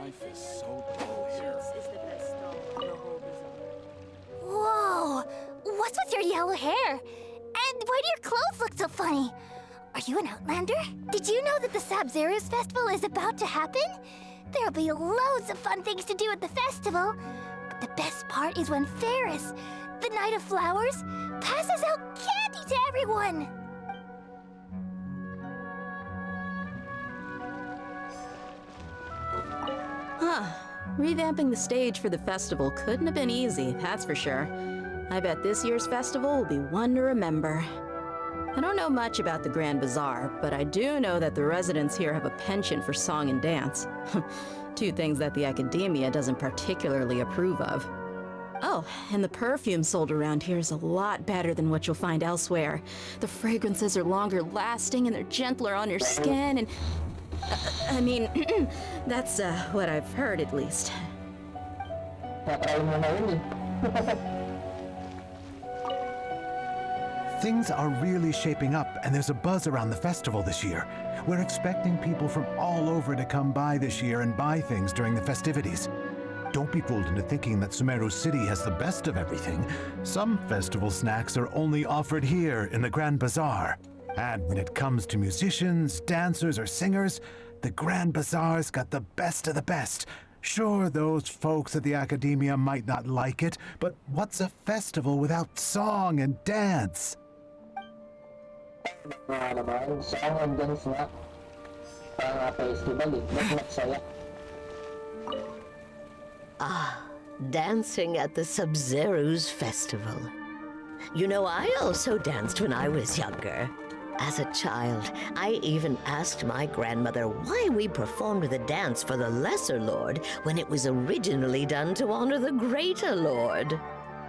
Life is so dull here. Is the best stall in the whole bazaar. Whoa! What's with your yellow hair? And why do your clothes look so funny? Are you an outlander? Did you know that the Sabzeruz festival is about to happen? There'll be loads of fun things to do at the festival. But the best part is when Ferris, the Knight of Flowers, passes out candy to everyone. Huh. Revamping the stage for the festival couldn't have been easy, that's for sure. I bet this year's festival will be one to remember. I don't know much about the Grand Bazaar, but I do know that the residents here have a penchant for song and dance. Two things that the academia doesn't particularly approve of. Oh, and the perfume sold around here is a lot better than what you'll find elsewhere. The fragrances are longer lasting and they're gentler on your skin and... I mean, that's what I've heard at least. Things are really shaping up, and there's a buzz around the festival this year. We're expecting people from all over to come by this year and buy things during the festivities. Don't be fooled into thinking that Sumeru City has the best of everything. Some festival snacks are only offered here in the Grand Bazaar. And when it comes to musicians, dancers, or singers, the Grand Bazaar's got the best of the best. Sure, those folks at the academia might not like it, but what's a festival without song and dance? Dancing at the Sabzeruz festival. You know, I also danced when I was younger. As a child, I even asked my grandmother why we performed the dance for the Lesser Lord when it was originally done to honor the Greater Lord.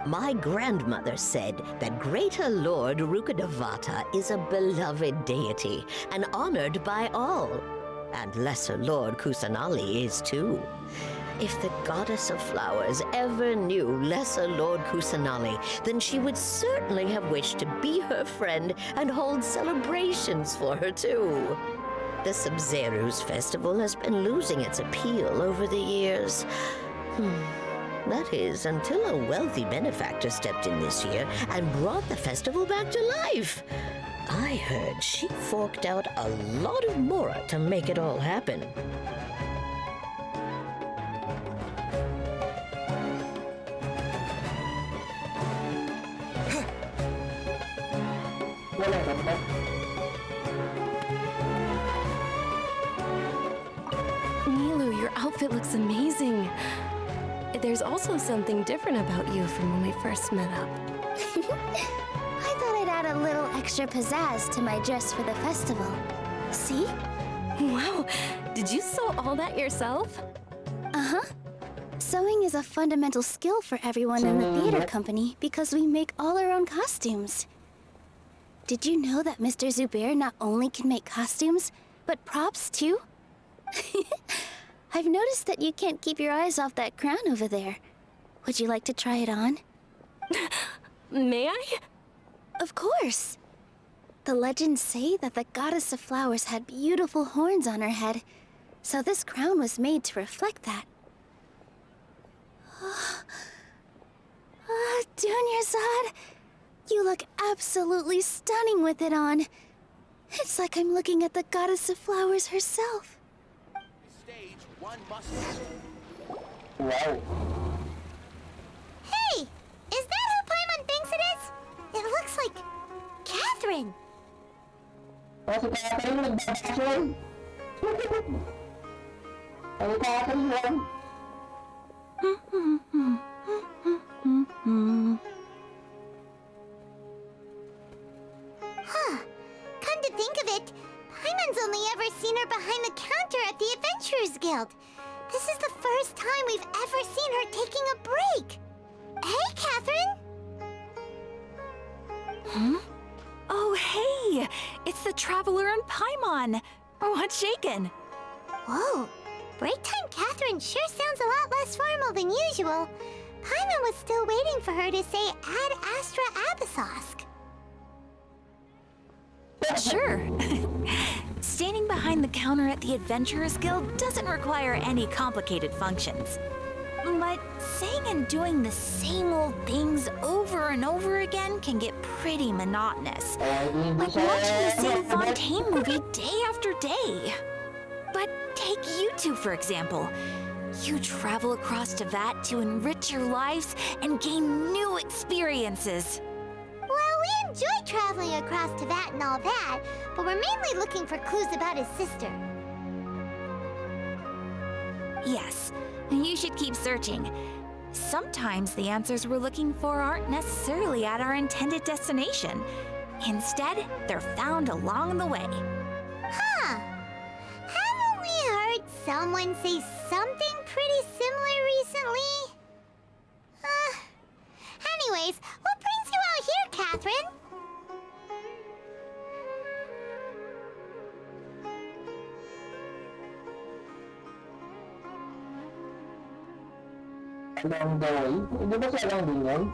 My grandmother said that Greater Lord Rukkhadevata is a beloved deity and honored by all. And Lesser Lord Kusanali is too. If the Goddess of Flowers ever knew Lesser Lord Kusanali, then she would certainly have wished to be her friend and hold celebrations for her too. The Sabzeruz festival has been losing its appeal over the years. That is, until a wealthy benefactor stepped in this year and brought the festival back to life. I heard she forked out a lot of mora to make it all happen. Nilu, your outfit looks amazing. There's also something different about you from when we first met up. I thought I'd add a little extra pizzazz to my dress for the festival. See? Wow, did you sew all that yourself? Uh-huh. Sewing is a fundamental skill for everyone in the theater company because we make all our own costumes. Did you know that Mr. Zubair not only can make costumes, but props too? I've noticed that you can't keep your eyes off that crown over there. Would you like to try it on? May I? Of course. The legends say that the Goddess of Flowers had beautiful horns on her head, so this crown was made to reflect that. Dunyarzad, you look absolutely stunning with it on. It's like I'm looking at the Goddess of Flowers herself. Stage one must. Wow. Hey! Is that who Paimon thinks it is? It looks like Catherine. Huh. Come to think of it, Paimon's only ever seen her behind the counter at the Adventurers Guild. This is the first time we've ever seen her taking a break. Hey, Catherine! Huh? Oh, hey! It's the Traveler and Paimon! What's shaken? Whoa, break time Catherine sure sounds a lot less formal than usual. Paimon was still waiting for her to say Ad Astra Abyssosque. Sure. Standing by behind the counter at the Adventurers Guild doesn't require any complicated functions. But saying and doing the same old things over and over again can get pretty monotonous. Like watching the same Fontaine movie day after day. But take you two, for example. You travel across Teyvat to enrich your lives and gain new experiences. Well, we enjoy traveling across Teyvat and all that, but we're mainly looking for clues about his sister. Yes, you should keep searching. Sometimes the answers we're looking for aren't necessarily at our intended destination. Instead, they're found along the way. Huh. Haven't we heard someone say something pretty similar recently? Anyways, what brings you out here, Catherine?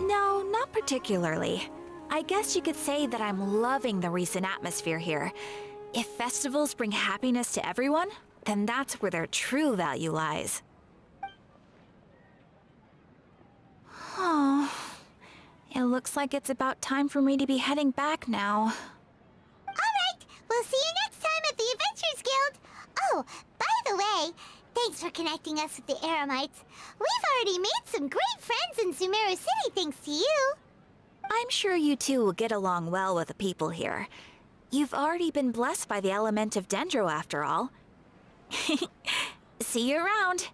No, not particularly. I guess you could say that I'm loving the recent atmosphere here. If festivals bring happiness to everyone, then that's where their true value lies. Oh, it looks like it's about time for me to be heading back now. Alright, we'll see you next time at the Adventurers Guild. Oh, by the way, thanks for connecting us with the Eremites. We've already made some great friends in Sumeru City thanks to you. I'm sure you two will get along well with the people here. You've already been blessed by the element of Dendro after all. See you around.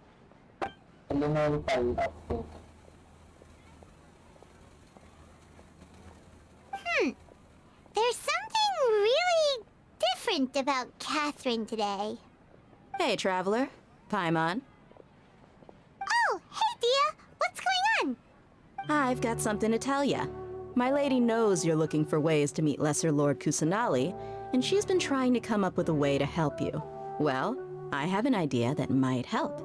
There's something really different about Catherine today. Hey, Traveler. Paimon. Oh, hey, Dia. What's going on? I've got something to tell ya. My lady knows you're looking for ways to meet Lesser Lord Kusanali, and she's been trying to come up with a way to help you. Well, I have an idea that might help.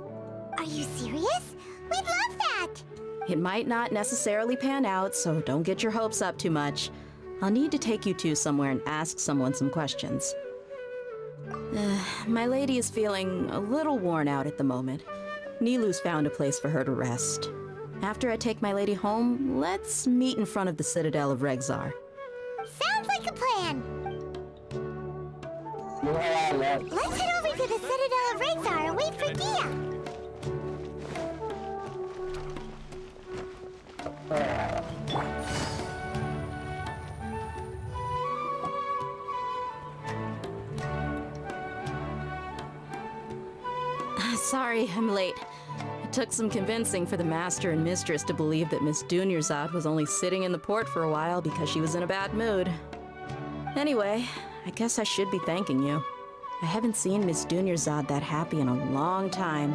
Are you serious? We'd love that. It might not necessarily pan out, so don't get your hopes up too much. I'll need to take you two somewhere and ask someone some questions. My lady is feeling a little worn out at the moment. Nilu's found a place for her to rest. After I take my lady home, let's meet in front of the Citadel of Regzar. Sounds like a plan. Let's head over to the Citadel of Regzar and wait for Dia. Sorry, I'm late. It took some convincing for the master and mistress to believe that Miss Dunyarzad was only sitting in the port for a while because she was in a bad mood. Anyway, I guess I should be thanking you. I haven't seen Miss Dunyarzad that happy in a long time.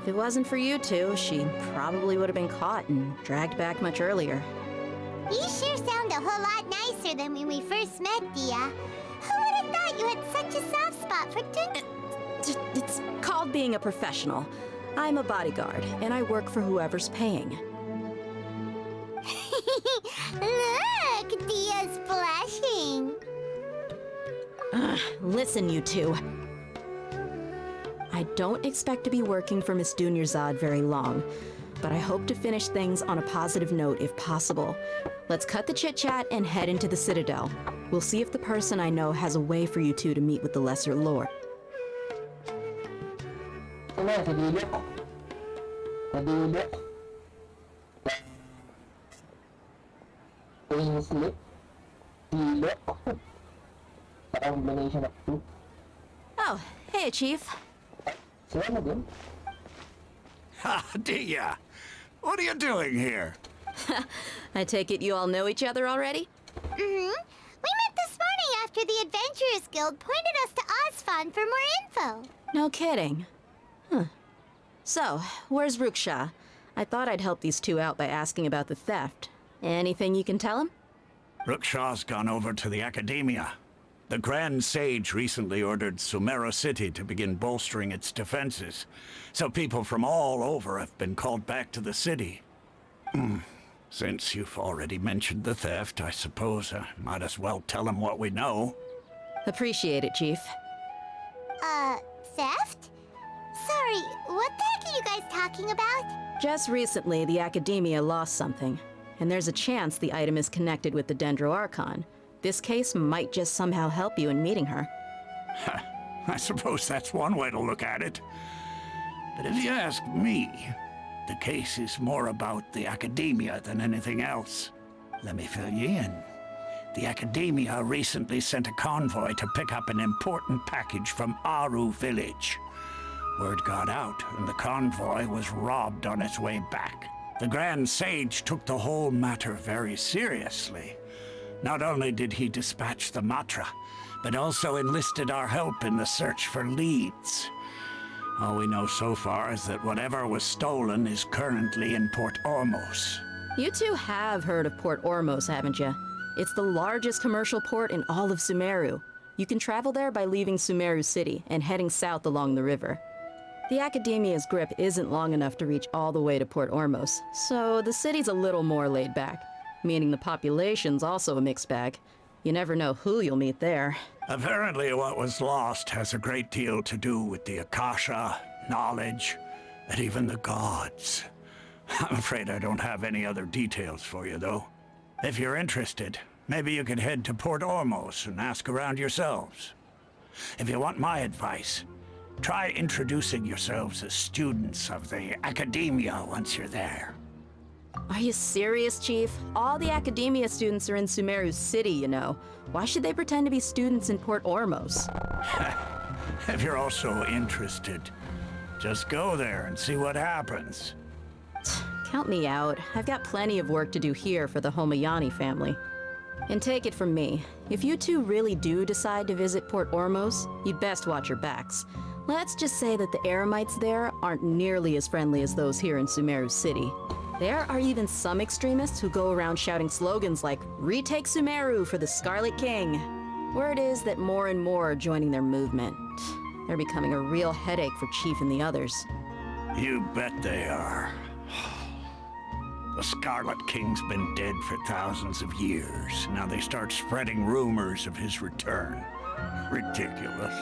If it wasn't for you two, she probably would have been caught and dragged back much earlier. You sure sound a whole lot nicer than when we first met, Dia. Who would have thought you had such a soft spot for It's called being a professional. I'm a bodyguard, and I work for whoever's paying. Look, Dia's blushing. Listen, you two. I don't expect to be working for Miss Dunyarzad very long, but I hope to finish things on a positive note if possible. Let's cut the chit-chat and head into the Citadel. We'll see if the person I know has a way for you two to meet with the Lesser Lord. Oh, hey, Chief. Ha, Dia! What are you doing here? I take it you all know each other already? We met this morning after the Adventurers Guild pointed us to Osfon for more info. No kidding. Huh. So, where's Ruksha? I thought I'd help these two out by asking about the theft. Anything you can tell him? Rukshaw's gone over to the Academia. The Grand Sage recently ordered Sumeru City to begin bolstering its defenses, so people from all over have been called back to the city. Since you've already mentioned the theft, I suppose I might as well tell him what we know. Appreciate it, Chief. theft? Sorry, what the heck are you guys talking about? Just recently, the Academia lost something, and there's a chance the item is connected with the Dendroarchon. This case might just somehow help you in meeting her. I suppose that's one way to look at it. But if you ask me, the case is more about the Academia than anything else. Let me fill you in. The Academia recently sent a convoy to pick up an important package from Aru village. Word got out, and the convoy was robbed on its way back. The Grand Sage took the whole matter very seriously. Not only did he dispatch the Matra, but also enlisted our help in the search for leads. All we know so far is that whatever was stolen is currently in Port Ormos. You two have heard of Port Ormos, haven't you? It's the largest commercial port in all of Sumeru. You can travel there by leaving Sumeru City and heading south along the river. The Academia's grip isn't long enough to reach all the way to Port Ormos, so the city's a little more laid back, meaning the population's also a mixed bag. You never know who you'll meet there. Apparently what was lost has a great deal to do with the Akasha, knowledge, and even the gods. I'm afraid I don't have any other details for you, though. If you're interested, maybe you could head to Port Ormos and ask around yourselves. If you want my advice, try introducing yourselves as students of the Academia once you're there. Are you serious, Chief? All the Academia students are in Sumeru City, you know. Why should they pretend to be students in Port Ormos? If you're also interested, just go there and see what happens. Count me out. I've got plenty of work to do here for the Homayani family. And take it from me, if you two really do decide to visit Port Ormos, you'd best watch your backs. Let's just say that the Eremites there aren't nearly as friendly as those here in Sumeru City. There are even some extremists who go around shouting slogans like, "Retake Sumeru for the Scarlet King." Word is that more and more are joining their movement. They're becoming a real headache for Chief and the others. You bet they are. The Scarlet King's been dead for thousands of years. Now they start spreading rumors of his return. Ridiculous.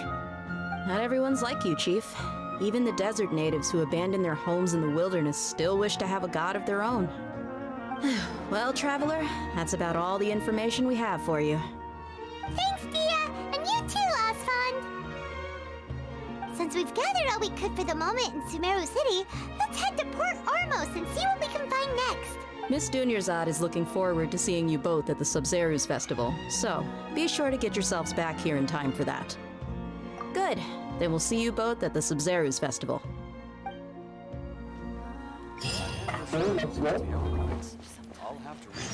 Not everyone's like you, Chief. Even the desert natives who abandoned their homes in the wilderness still wish to have a god of their own. Well, Traveler, that's about all the information we have for you. Thanks, Dia, and you too, Osfond. Since we've gathered all we could for the moment in Sumeru City, let's head to Port Ormos and see what we can find next. Miss Dunyarzad is looking forward to seeing you both at the Sub-Zeru's festival, so be sure to get yourselves back here in time for that. Good. Then we'll see you both at the Sub-Zeru's festival. I'll have to read